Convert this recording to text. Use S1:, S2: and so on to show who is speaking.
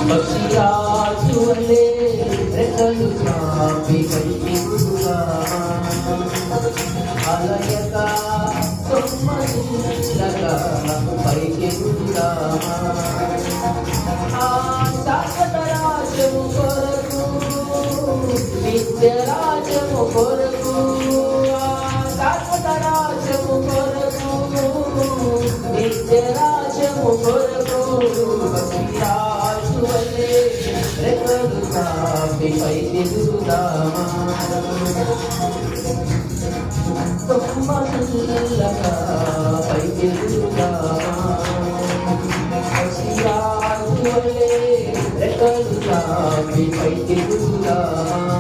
S1: పక్షిరాజు వలే రెక్కలు చాపి పైకెగురుగా అలయగా సొమ్మసిల్లగా పైకెగురుగా ఆ శాశ్వత రాజ్యము కొరకు నిత్య రాజ్యము కొరకు శాశ్వత రాజ్యము కొరకు నిత్య రాజ్యము కొరకు పక్షిరాజు వలే రెక్కలు చాపి పైకెగురుదామా సొమ్మసిల్లగా పైకెగురుదామా పక్షిరాజు వలే రెక్కలు చాపి పైకెగురుదామా